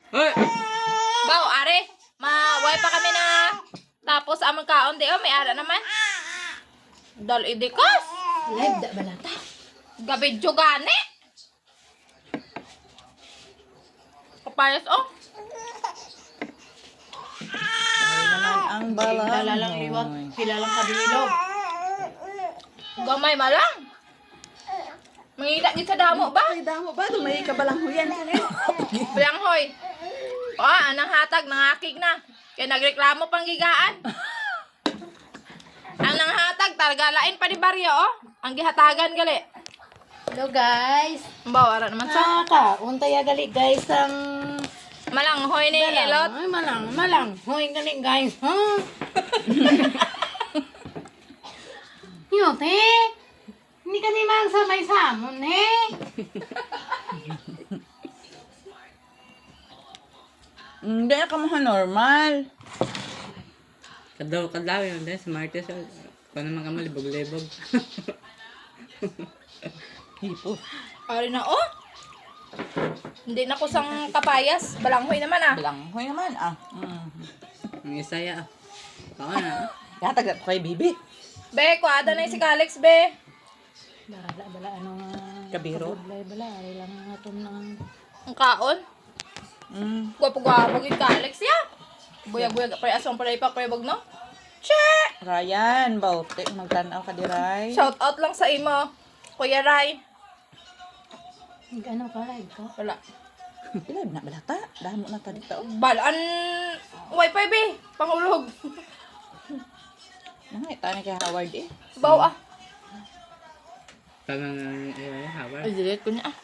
Hoy! Baw, are. Maway pa kami na tapos amang kaon di may ara naman. Dal idikas. Live da balata. Gabi jugane. Kapayas oh. Ay naman ang balang. Kilalang liwat. Kilalang kabilog. Gamay malang. Mangita gid sa damo ba? Ay, damo ba? May kabalanghuyan ka na. Bilanghoy. Anang hatag nangakig na. Kaya nagreklamo pang gigaan. Ang nanghatag talaga lain pa di baryo oh. Ang gihatagan gali. Hello guys. Bawa ara naman sa Untay gali guys ang malanghoy ni Elot. Ay malang. Hoy gali guys. Ha? Yote. Hindi ka ni magsamay samon eh. Hindi na ka mga normal. Kadlaw yun din. Smarty siya. Paano naman ka malibog-libog? Hipo. Ari na oh. Hindi na ko sang kapayas. Balanghoy naman ah. Balanghoy naman ah. Ang isaya ah. Baka na. Yatag kay bibi. Be, kuada na si Calix be. Bala ano nga. Kabiro. Bala ay lang atom ng Ang kaon. Gwapo-gwapo gid Calix ya. Buyag-buyag pa asong pala ipaprebog no. Che! Ryan, bauti. Magtanaw ka di Ray. Shout out lang sa imo. Kuya Ray. ano ka live ka? Wala. Ilan na balata? Dahil mo na ta dito. Balaan wifi be. Pangulog. Mga itani kay Howard eh. Baw ah. Tangan na yung hawa. Ay, delete ko niya ah.